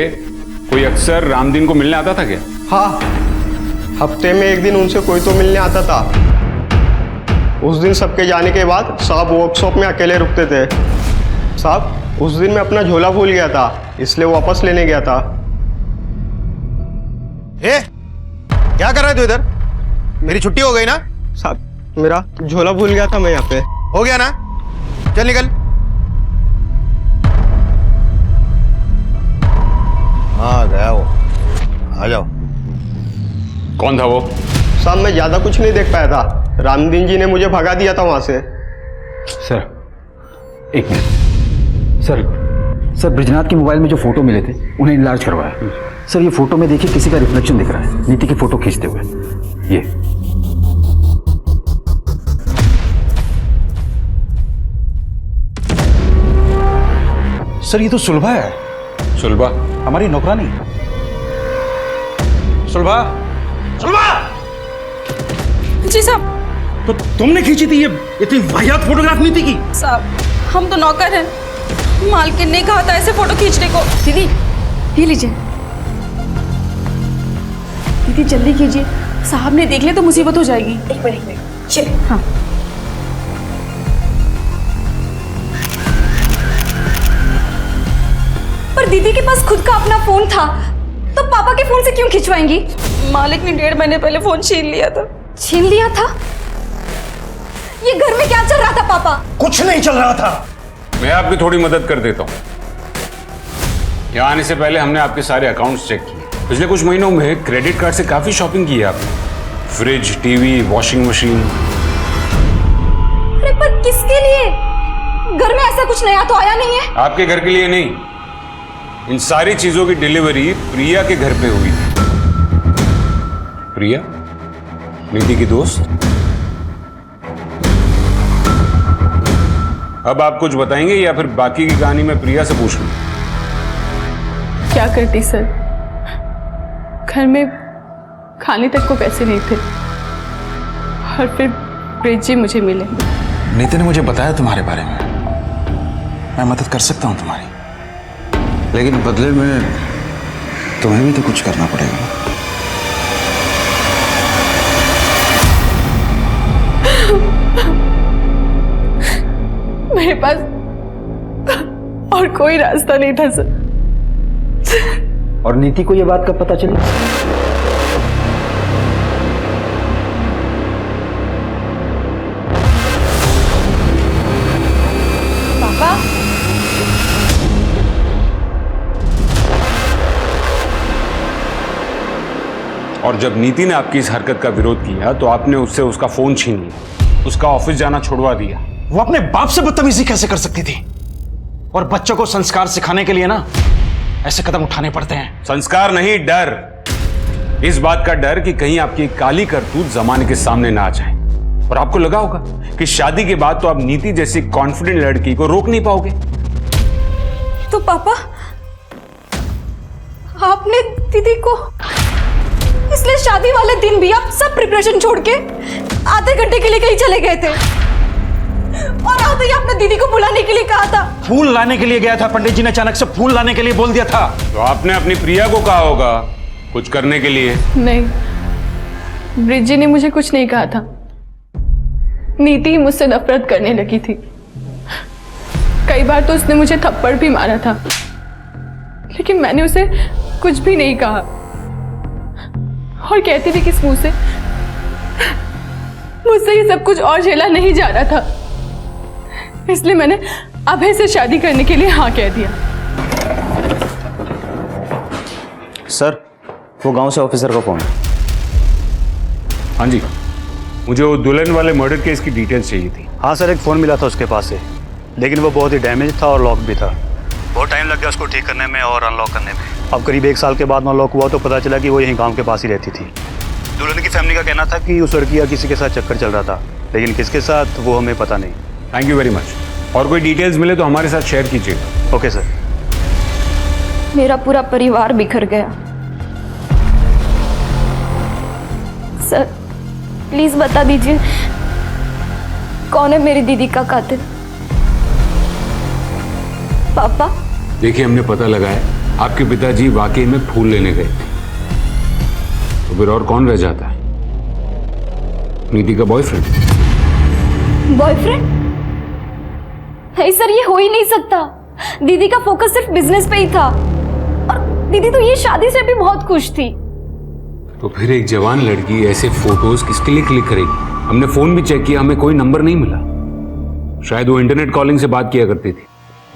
कोई अक्सर रामदीन को मिलने आता था क्या? हाँ, हफ्ते में 1 दिन उनसे कोई तो मिलने आता था। उस दिन सबके जाने के बाद साहब वर्कशॉप में अकेले रुकते थे। साहब उस दिन मैं अपना झोला भूल गया था, इसलिए वापस लेने गया था। क्या कर रहे तू इधर? मेरी छुट्टी हो गई ना? साहब मेरा झोला भूल गया था मैं यहाँ पे। हो गया ना? चल निकल। हाँ गया वो। आ जाओ। कौन था वो? साहब मैं ज्यादा कुछ नहीं देख पाया था, रामदीन जी ने मुझे भगा दिया था वहां से। सर एक मिनट। सर ब्रिजनाथ के मोबाइल में जो फोटो मिले थे उन्हें इनलार्ज करवाया। सर ये फोटो में देखिए किसी का रिफ्लेक्शन दिख रहा है, नीति की फोटो खींचते हुए। ये सर ये तो सुलभा है। सुलभा? हमारी नौकरानी। सुलभा, सुलभा! जी साहब। तो तुमने खींची थी ये इतनी वाहियात फोटोग्राफ नीति की? साहब हम तो नौकर हैं, मालकिन ने कहा था ऐसे फोटो खींचने को। दीदी ये लीजिए। दीदी जल्दी कीजिए, साहब ने देख लिया तो मुसीबत हो जाएगी। एक मिनट चलिए। हाँ पर दीदी के पास खुद का अपना फोन था, तो पापा के फोन से क्यों खिंचवाएंगी? मालिक ने 1.5 महीने पहले फोन छीन लिया था। छीन लिया था? ये घर में क्या चल रहा था पापा? कुछ नहीं चल रहा था। मैं आपकी थोड़ी मदद कर देता हूँ। यहाँ आने से पहले हमने आपके सारे अकाउंट्स चेक किए। पिछले कुछ महीनों में क्रेडिट कार्ड से काफी शॉपिंग की है आपने। Fridge, TV, washing machine. अरे पर किसके लिए? घर में ऐसा कुछ नया तो आया नहीं है। आपके घर के लिए नहीं, इन सारी चीजों की डिलीवरी प्रिया के घर पे हुई थी। प्रिया नीति की दोस्त। अब आप कुछ बताएंगे या फिर बाकी की कहानी मैं प्रिया से पूछ लूं? क्या करती सर, घर में खाने तक को पैसे नहीं थे और फिर ब्रिज जी मुझे मिले। नीति ने मुझे बताया तुम्हारे बारे में। मैं मदद कर सकता हूँ तुम्हारी, लेकिन बदले में तुम्हें भी तो कुछ करना पड़ेगा। मेरे पास और कोई रास्ता नहीं था सर। और नीति को यह बात कब पता चली? पापा, और जब नीति ने आपकी इस हरकत का विरोध किया तो आपने उससे उसका फोन छीन लिया, उसका ऑफिस जाना छुड़वा दिया। वो अपने बाप से बदतमीजी कैसे कर सकती थी? और बच्चों को संस्कार सिखाने के लिए ना ऐसे कदम उठाने पड़ते हैं। संस्कार नहीं, डर। इस बात का डर कि कहीं आपकी काली करतूत जमाने के सामने ना आ जाए। और आपको लगा होगा कि शादी के बाद तो आप नीति जैसी कॉन्फिडेंट लड़की को रोक नहीं पाओगे। तो पापा, आपने दीदी को इसलिए शादी वाले दिन भी आप सब प्रिपरेशन छोड़ के आधे घंटे के लिए कहीं चले गए थे, और आते ही आपने दीदी को बुलाने के लिए कहा था। फूल लाने के लिए गया था। पंडित जी ने अचानक से फूल लाने के लिए बोल दिया था। तो आपने अपनी प्रिया को कहा होगा कुछ करने के लिए। नहीं, ब्रिजी ने मुझे कुछ नहीं कहा था। नीति मुझसे नफरत करने लगी थी। कई बार तो उसने मुझे थप्पड़ भी मारा था, लेकिन मैंने उसे कुछ भी नहीं कहा और कहती थी किस मुंह से मुझसे ये सब कुछ और झेला नहीं जा रहा था, इसलिए मैंने अभय से शादी करने के लिए हाँ कह दिया। सर, वो गांव से ऑफिसर का फोन। हाँ जी, मुझे वो दुल्हन वाले मर्डर केस की डिटेल्स चाहिए थी। हाँ सर, एक फ़ोन मिला था उसके पास से, लेकिन वो बहुत ही डैमेज था और लॉक भी था। बहुत टाइम लग गया उसको ठीक करने में और अनलॉक करने में। अब करीब 1 साल के बाद अनलॉक हुआ तो पता चला कि वो यहीं गांव के पास ही रहती थी। दुल्हन की फैमिली का कहना था कि उस लड़की का किसी के साथ चक्कर चल रहा था, लेकिन किसके साथ वो हमें पता नहीं। Thank you very much. और कोई डिटेल्स मिले तो हमारे साथ शेयर कीजिएगा। Okay sir. मेरा पूरा परिवार बिखर गया। सर, प्लीज बता दीजिए कौन है मेरी दीदी का कातिल? पापा? देखिए, हमने पता लगाया आपके पिताजी वाकई में फूल लेने गए थे, तो फिर और कौन रह जाता है? नीति का बॉयफ्रेंड। बॉयफ्रेंड? नहीं सर, ये हो ही नहीं सकता। दीदी का फोकस सिर्फ बिजनेस पे ही था, और दीदी तो ये शादी से भी बहुत खुश थी। तो फिर एक जवान लड़की ऐसे फोटोज किसके लिए क्लिक करेगी? हमने फोन भी चेक किया, हमें कोई नंबर नहीं मिला। शायद वो इंटरनेट कॉलिंग से बात किया करती थी।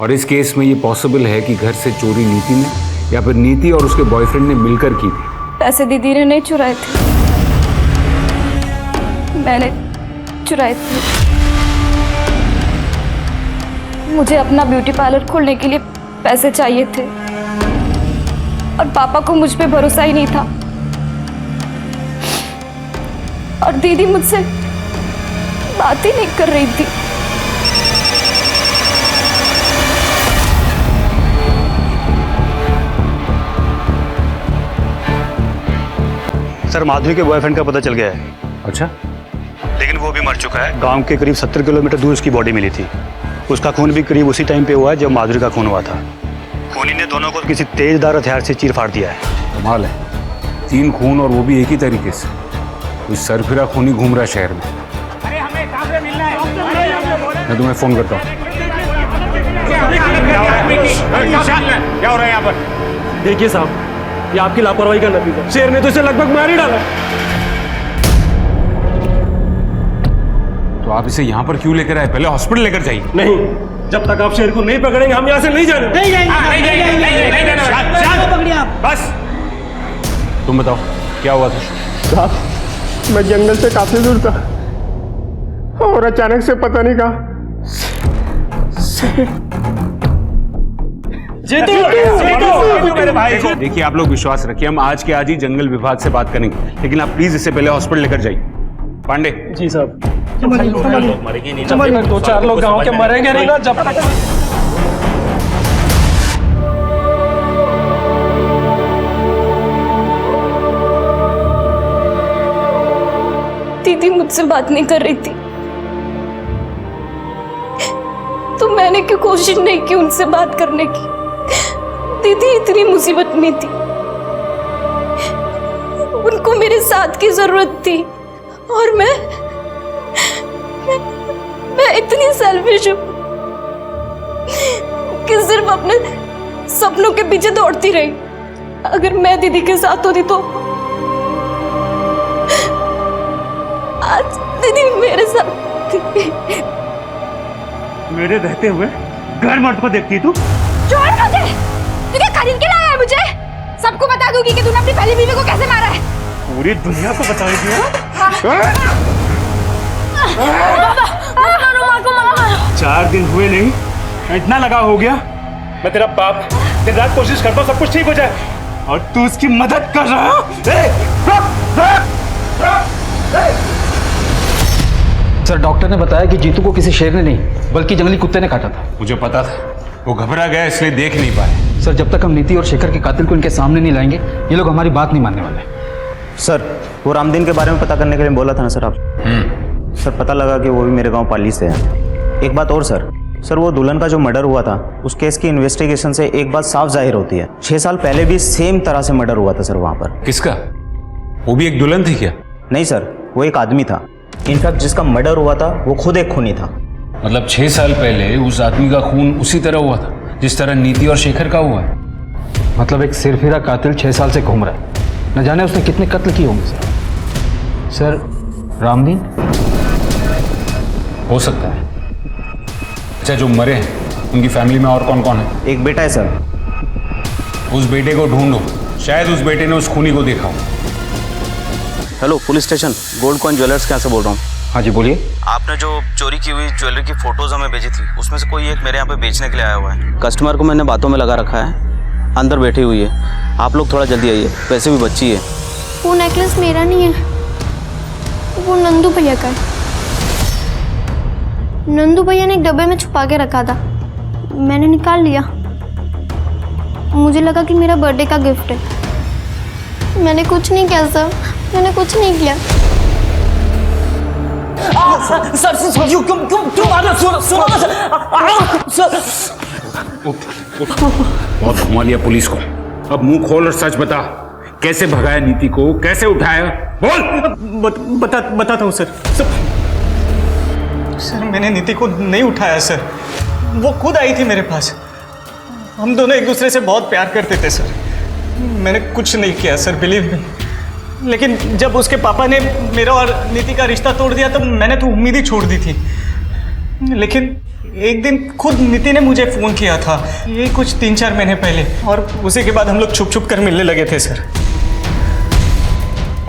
और इस केस में ये पॉसिबल है कि घर से चोरी नीति ने या फिर नीति और उसके बॉयफ्रेंड ने मिलकर की थी। पैसे दीदी ने नहीं चुराए थे, मैंने चुराए थे। मुझे अपना ब्यूटी पार्लर खोलने के लिए पैसे चाहिए थे, और पापा को मुझ पे भरोसा ही नहीं था, और दीदी मुझसे बात ही नहीं कर रही थी। सर, माधुरी के बॉयफ्रेंड का पता चल गया है। अच्छा? लेकिन वो भी मर चुका है। गांव के करीब 70 किलोमीटर दूर उसकी बॉडी मिली थी। उसका खून भी करीब उसी टाइम पे हुआ है जब माधुरी का खून हुआ था। खूनी ने दोनों को किसी तेजदार हथियार से चीर फाड़ दिया है। कमाल है, 3 खून और वो भी एक ही तरीके से। कोई सरफिरा खूनी घूम रहा है शहर में। मैं तुम्हें फोन करता हूँ। क्या हो रहा है यहाँ पर? देखिए साहब, ये आपकी लापरवाही का नतीजा। शेर ने तो इसे लगभग मार ही डाला। तो आप इसे यहाँ पर क्यों लेकर आए? पहले हॉस्पिटल लेकर जाइए। नहीं, जब तक आप शेर को नहीं पकड़ेंगे हम यहाँ से नहीं जाने। बस तुम बताओ क्या हुआ था? साहब, मैं जंगल से काफी दूर था और अचानक से पता नहीं कहा देखिए, आप लोग विश्वास रखिए, हम आज के आज ही जंगल विभाग से बात करेंगे, लेकिन आप प्लीज इसे पहले हॉस्पिटल लेकर जाइए। पांडे जी साहब। 2-4 लोग गांव के मरेंगे नहीं ना जब तक। दीदी मुझसे बात नहीं कर रही थी, तो मैंने क्यों कोशिश नहीं की उनसे बात करने की? दीदी इतनी मुसीबत में थी, उनको मेरे साथ की जरूरत थी और मैं इतनी सेल्फिश हूँ कि सिर्फ अपने सपनों के पीछे दौड़ती रही। अगर मैं दीदी के साथ होती तो आज दीदी मेरे साथ थी। मेरे रहते हुए घर मर्द को देखती तू? छोड़ मुझे, तू क्या खरीद के लाया है मुझे? सबको बता दूंगी कि तूने अपनी पहली बीवी को कैसे मारा है। पूरी दुनिया को बताएगी? मारो माँ को मारो। 4 दिन हुए नहीं, इतना लगाव हो गया। मैं तेरा बाप दिन रात कोशिश करता हूँ सब कुछ ठीक हो जाए और तू उसकी मदद कर रहा है। सर डॉक्टर ने बताया कि जीतू को किसी शेर ने नहीं बल्कि जंगली कुत्ते ने काटा था। मुझे पता था, वो घबरा गया इसलिए देख नहीं पाए। सर जब तक हम नीति और शेखर के कातिल को इनके सामने नहीं लाएंगे ये लोग हमारी बात नहीं मानने वाले। सर वो रामदीन के बारे में पता करने के लिए बोला था ना सर आप? सर पता लगा कि वो भी मेरे गांव पाली से है। एक बात और सर वो दुल्हन का जो मर्डर हुआ था उस केस की इन्वेस्टिगेशन से एक बात साफ जाहिर होती है, 6 साल पहले भी सेम तरह से मर्डर हुआ था सर वहाँ पर। किसका? वो भी एक दुल्हन थी क्या? नहीं सर, वो एक आदमी था। इनफैक्ट जिसका मर्डर हुआ था वो खुद एक खूनी था। मतलब 6 साल पहले उस आदमी का खून उसी तरह हुआ था जिस तरह नीति और शेखर का हुआ है? मतलब एक सिरफिरा कातिल 6 साल से घूम रहा है, न जाने उसने कितने कत्ल किए होंगे। सर रामदीन हो सकता है। अच्छा जो मरे हैं उनकी फैमिली में और कौन कौन है? एक बेटा है सर। उस बेटे को ढूंढो, शायद उस बेटे ने उस खूनी को देखा हो। Hello police station, gold coin jewellers यहाँ से बोल रहा हूँ। हाँ जी बोलिए। आपने जो चोरी की हुई ज्वेलरी की फोटोज हमें भेजी थी उसमें से कोई एक मेरे यहाँ पे बेचने के लिए आया हुआ है। कस्टमर को मैंने बातों में लगा रखा है, अंदर बैठी हुई है। आप लोग थोड़ा जल्दी आइए, वैसे भी बच्ची है। वो नेकलेस मेरा नहीं है, वो नंदू भैया का है। नंदू भैया ने एक डब्बे में छुपा के रखा था, मैंने निकाल लिया। मुझे लगा कि मेरा बर्थडे का गिफ्ट है। मैंने कुछ नहीं किया सर, मैंने कुछ नहीं किया। सर क्यों मार रहे हो? सर बहुत घुमा लिया पुलिस को। अब मुंह खोल और सच बता, कैसे भगाया नीति को, कैसे उठाया? बोल। बताता हूँ सर। सर मैंने नीति को नहीं उठाया सर, वो खुद आई थी मेरे पास। हम दोनों एक दूसरे से बहुत प्यार करते थे सर। मैंने कुछ नहीं किया सर, बिलीव मी। लेकिन जब उसके पापा ने मेरा और नीति का रिश्ता तोड़ दिया तो मैंने तो उम्मीद ही छोड़ दी थी। लेकिन एक दिन खुद नीति ने मुझे फ़ोन किया था, ये कुछ 3-4 महीने पहले, और उसी के बाद हम लोग छुप छुप कर मिलने लगे थे सर।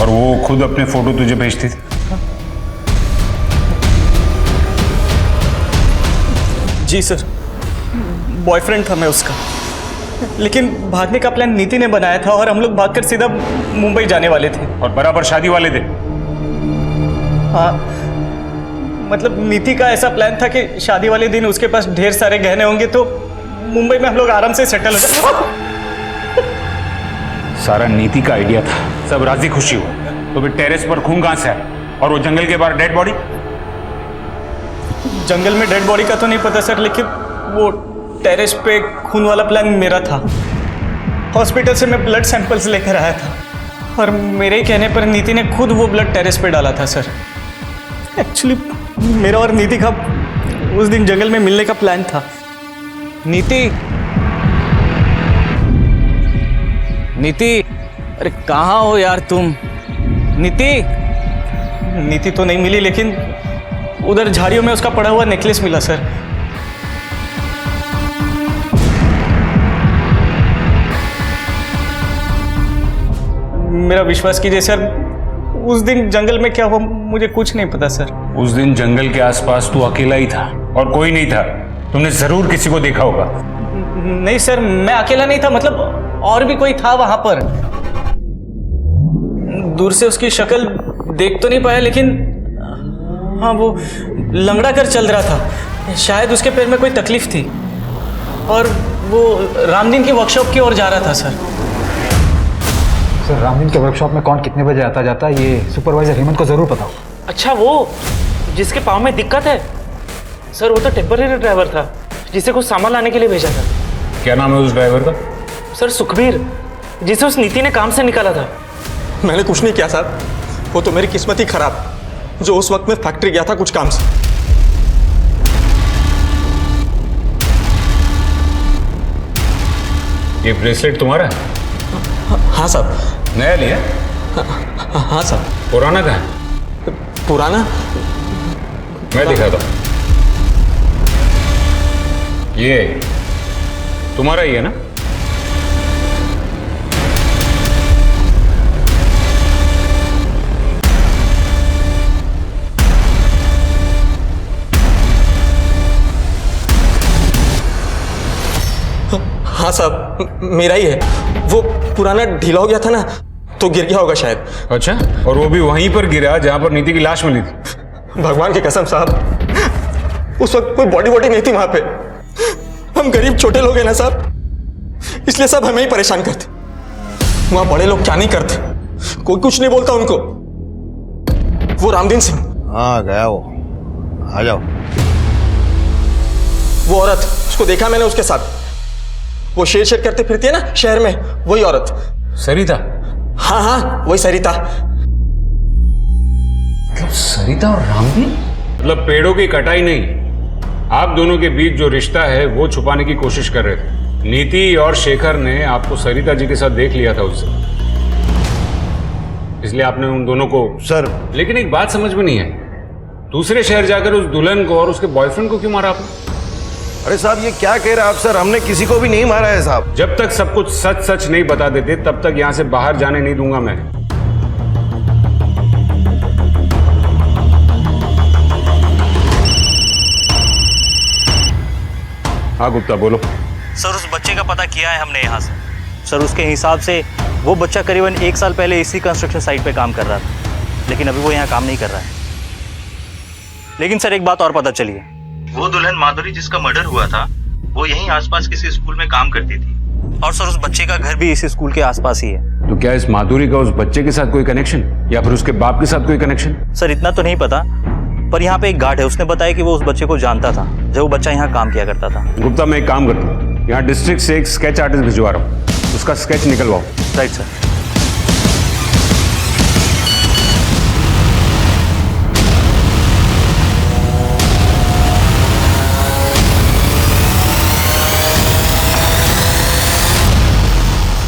और वो खुद अपने फोटो तुझे भेजती थी? जी सर, बॉयफ्रेंड था मैं उसका। लेकिन भागने का प्लान नीति ने बनाया था और हम लोग भागकर सीधा मुंबई जाने वाले थे। और बराबर शादी वाले थे? हाँ, मतलब नीति का ऐसा प्लान था कि शादी वाले दिन उसके पास ढेर सारे गहने होंगे तो मुंबई में हम लोग आराम से सेटल हो जाए। सारा नीति का आइडिया था, सब राजी खुशी हुआ। तो फिर टेरेस पर खून कहां से आया और वो जंगल के बाहर डेड बॉडी? जंगल में डेड बॉडी का तो नहीं पता सर, लेकिन वो टेरेस पे खून वाला प्लान मेरा था। हॉस्पिटल से मैं ब्लड सैंपल्स लेकर आया था और मेरे ही कहने पर नीति ने खुद वो ब्लड टेरेस पे डाला था सर। एक्चुअली मेरा और नीति का उस दिन जंगल में मिलने का प्लान था। नीति, अरे कहाँ हो यार तुम? नीति तो नहीं मिली, लेकिन उधर झाड़ियों में उसका पड़ा हुआ नेकलेस मिला सर। मेरा विश्वास कीजिए सर, उस दिन जंगल में क्या हुआ मुझे कुछ नहीं पता सर। उस दिन जंगल के आसपास तू अकेला ही था और कोई नहीं था। तुमने जरूर किसी को देखा होगा। नहीं सर, मैं अकेला नहीं था, मतलब और भी कोई था वहां पर। दूर से उसकी शक्ल देख तो नहीं पाया, लेकिन हाँ वो लंगड़ा कर चल रहा था। शायद उसके पैर में कोई तकलीफ थी और वो रामदीन की वर्कशॉप की ओर जा रहा था सर। सर रामदीन के वर्कशॉप में कौन कितने बजे आता जाता है ये सुपरवाइजर हेमंत को जरूर पता हो। अच्छा वो जिसके पाँव में दिक्कत है सर, वो तो टेम्पररी ड्राइवर था जिसे कुछ सामान लाने के लिए भेजा था। क्या नाम है उस ड्राइवर का? सर सुखबीर, जिसे उस नीति ने काम से निकाला था। मैंने कुछ नहीं किया साहब, वो तो मेरी किस्मत ही खराब, जो उस वक्त मैं फैक्ट्री गया था कुछ काम से। ये ब्रेसलेट तुम्हारा है? हाँ साहब। नया लिया? हाँ साहब। पुराना कहाँ है? पुराना मैं दिखाता हूँ। ये तुम्हारा ही है ना? हाँ साहब, मेरा ही है। वो पुराना ढीला हो गया था ना, तो गिर गया होगा शायद। अच्छा, और वो भी वहीं पर गिरा जहां पर नीति की लाश मिली थी? भगवान की कसम साहब, उस वक्त कोई बॉडी नहीं थी वहां पे। हम गरीब छोटे लोग हैं ना साहब, इसलिए सब हमें ही परेशान करते। वहां बड़े लोग क्या नहीं करते, कोई कुछ नहीं बोलता उनको। वो रामदीन सिंह। हाँ गया वो, आ जाओ। वो औरत, उसको देखा मैंने उसके साथ, वो शेर शेर करते फिरती है ना शहर में, वही औरत। सरिता? हाँ हाँ, वही सरिता। मतलब सरिता और रामदीन? मतलब पेड़ों की कटाई नहीं, आप दोनों के बीच जो रिश्ता है वो छुपाने की कोशिश कर रहे थे। नीति और शेखर ने आपको सरिता जी के साथ देख लिया था उससे, इसलिए आपने उन दोनों को। सर लेकिन एक बात समझ में नहीं है, दूसरे शहर जाकर उस दुल्हन को और उसके बॉयफ्रेंड को क्यों मारा आपने? अरे साहब ये क्या कह रहे हैं आप सर, हमने किसी को भी नहीं मारा है साहब। जब तक सब कुछ सच सच नहीं बता देते तब तक यहां से बाहर जाने नहीं दूंगा मैं। हाँ गुप्ता बोलो। सर उस बच्चे का पता किया है हमने यहाँ से। सर उसके हिसाब से वो बच्चा करीबन 1 साल पहले इसी कंस्ट्रक्शन साइट पे काम कर रहा था, लेकिन अभी वो यहाँ काम नहीं कर रहा है। लेकिन सर एक बात और पता चली है, वो दुल्हन माधुरी जिसका मर्डर हुआ था वो यहीं आसपास किसी स्कूल में काम करती थी, और सर उस बच्चे का घर भी इसी स्कूल के आसपास ही है। तो क्या इस माधुरी का उस बच्चे के साथ कोई कनेक्शन, या फिर उसके बाप के साथ कोई कनेक्शन? सर इतना तो नहीं पता, पर यहाँ पे एक गार्ड है, उसने बताया कि वो उस बच्चे को जानता था जब वो बच्चा यहाँ काम किया करता था। गुप्ता मैं एक काम करता हूँ, यहाँ डिस्ट्रिक्ट से एक स्केच आर्टिस्ट भिजवा रहा हूँ, उसका स्केच निकलवाओ। Right sir.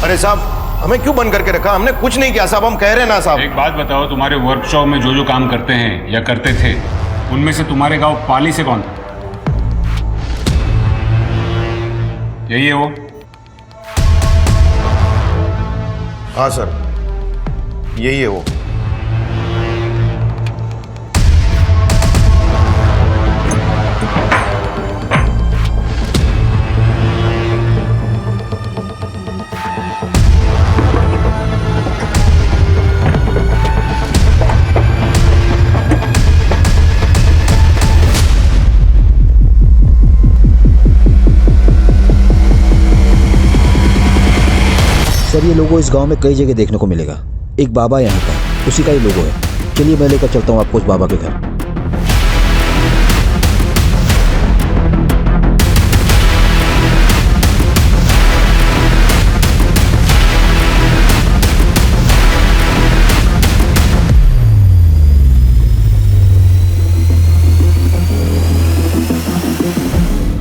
अरे साहब हमें क्यों बंद करके रखा, हमने कुछ नहीं किया साहब, हम कह रहे हैं ना साहब। एक बात बताओ, तुम्हारे वर्कशॉप में जो जो काम करते हैं या करते थे, उनमें से तुम्हारे गांव पाली से कौन था? यही है वो? हाँ सर यही है वो। सर ये लोगो इस गांव में कई जगह देखने को मिलेगा। एक बाबा यहाँ का, उसी का ही लोगो है। चलिए मैं लेकर चलता हूँ आपको उस बाबा के घर।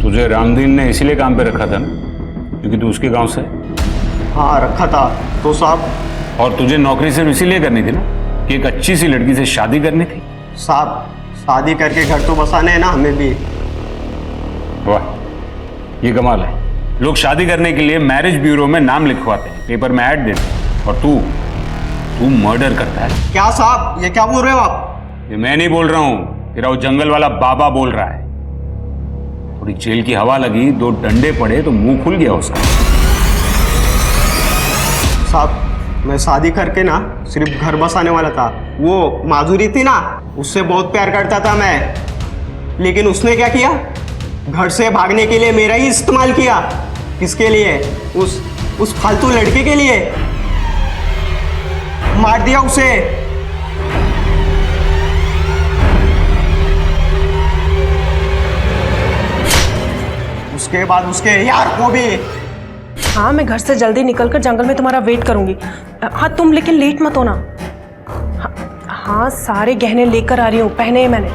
तुझे रामदीन ने इसीलिए काम पे रखा था ना, क्योंकि तू उसके गांव से है? हाँ रखा था तो साहब। और तुझे नौकरी सिर्फ इसीलिए करनी थी ना कि एक अच्छी सी लड़की से शादी करनी थी? साहब शादी करके घर तो बसाने हैं ना हमें भी। वाह ये कमाल है, लोग शादी करने के लिए मैरिज ब्यूरो में नाम लिखवाते हैं, पेपर में ऐड देते हैं, और तू मर्डर करता है। क्या साहब ये क्या बोल रहे हो आप? ये मैं नहीं बोल रहा हूँ, तेरा वो जंगल वाला बाबा बोल रहा है। थोड़ी जेल की हवा लगी, 2 डंडे पड़े तो मुंह खुल गया उसका। साहब मैं शादी करके ना सिर्फ घर बसाने वाला था। वो माधुरी थी ना, उससे बहुत प्यार करता था मैं, लेकिन उसने क्या किया, घर से भागने के लिए मेरा ही इस्तेमाल किया। किसके लिए? उस फालतू लड़के के लिए। मार दिया उसे। उसके बाद उसके यार को भी। हाँ मैं घर से जल्दी निकलकर जंगल में तुम्हारा वेट करूंगी। हाँ तुम लेकिन लेट मत होना। हाँ सारे गहने लेकर आ रही हूँ, पहने हैं मैंने,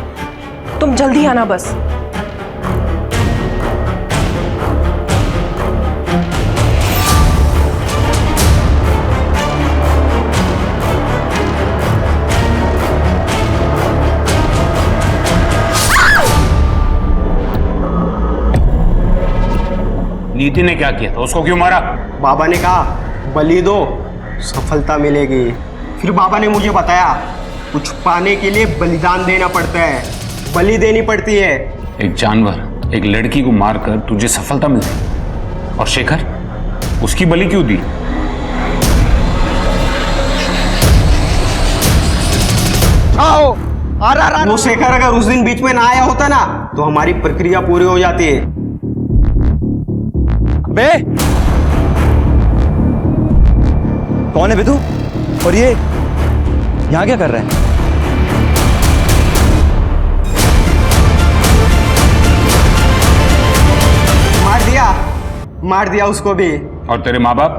तुम जल्दी आना बस। नीति ने क्या किया था? उसको क्यों मारा? बाबा ने कहा बलि दो, सफलता मिलेगी। फिर बाबा ने मुझे बताया कुछ पाने के लिए बलिदान देना पड़ता है, बलि देनी पड़ती है। एक जानवर, एक लड़की को मारकर तुझे सफलता मिलती, और शेखर उसकी बलि क्यों दी? आओ, वो शेखर अगर उस दिन बीच में ना आया होता ना तो हमारी प्रक्रिया पूरी हो जाती है। बे कौन है बे तू? और ये यहां क्या कर रहे हैं? मार दिया उसको भी। और तेरे माँ बाप,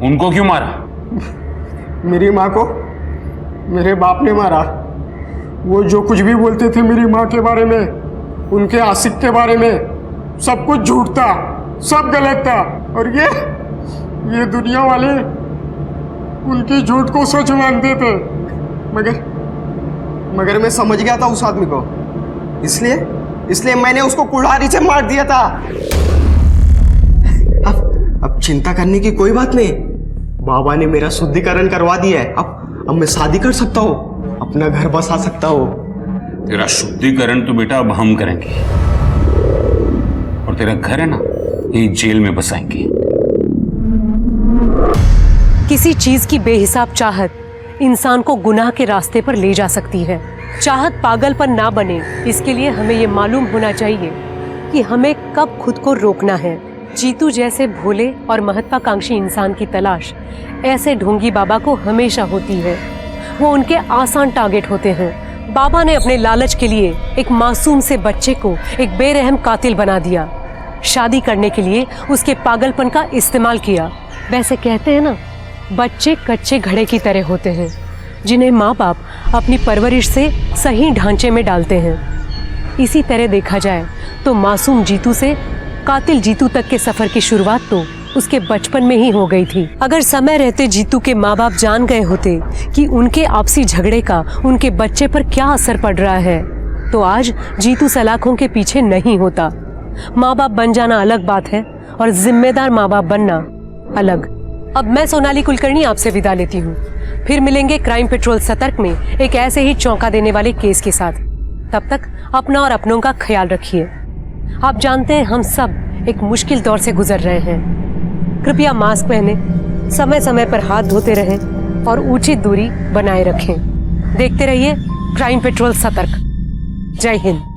उनको क्यों मारा? मेरी माँ को मेरे बाप ने मारा। वो जो कुछ भी बोलते थे मेरी माँ के बारे में, उनके आशिक के बारे में, सब कुछ झूठ था, सब गलत था। और ये दुनिया वाले उनकी झूठ को सच मानते थे। मगर मैं समझ गया था उस आदमी को, इसलिए मैंने उसको कुल्हाड़ी से मार दिया था। अब चिंता करने की कोई बात नहीं, बाबा ने मेरा शुद्धिकरण करवा दिया है। अब मैं शादी कर सकता हूँ, अपना घर बसा सकता हूँ। तेरा शुद्धिकरण तो बेटा अब हम करेंगे, और तेरा घर है ना, ये जेल में बसाएंगे। किसी चीज की बेहिसाब चाहत इंसान को गुनाह के रास्ते पर ले जा सकती है। चाहत पागलपन ना बने, इसके लिए हमें ये मालूम होना चाहिए कि हमें कब खुद को रोकना है। जीतू जैसे भोले और महत्वाकांक्षी इंसान की तलाश ऐसे ढोंगी बाबा को हमेशा होती है। वो उनके आसान टारगेट होते हैं। बाबा ने अपने लालच के लिए एक मासूम से बच्चे को एक बेरहम कातिल बना दिया। शादी करने के लिए उसके पागलपन का इस्तेमाल किया। वैसे कहते हैं ना, बच्चे कच्चे घड़े की तरह होते हैं, जिन्हें माँ बाप अपनी परवरिश से सही ढांचे में डालते हैं। इसी तरह देखा जाए तो मासूम जीतू से कातिल जीतू तक के सफर की शुरुआत तो उसके बचपन में ही हो गई थी। अगर समय रहते जीतू के माँ बाप जान गए होते कि उनके आपसी झगड़े का उनके बच्चे पर क्या असर पड़ रहा है, तो आज जीतू सलाखों के पीछे नहीं होता। माँ बाप बन जाना अलग बात है और जिम्मेदार माँ बाप बनना अलग। अब मैं सोनाली कुलकर्णी आपसे विदा लेती हूँ। फिर मिलेंगे क्राइम पेट्रोल सतर्क में एक ऐसे ही चौंका देने वाले केस के साथ। तब तक अपना और अपनों का ख्याल रखिए। आप जानते हैं हम सब एक मुश्किल दौर से गुजर रहे हैं। कृपया मास्क पहने, समय समय पर हाथ धोते रहें और उचित दूरी बनाए रखें। देखते रहिए क्राइम पेट्रोल सतर्क। जय हिंद।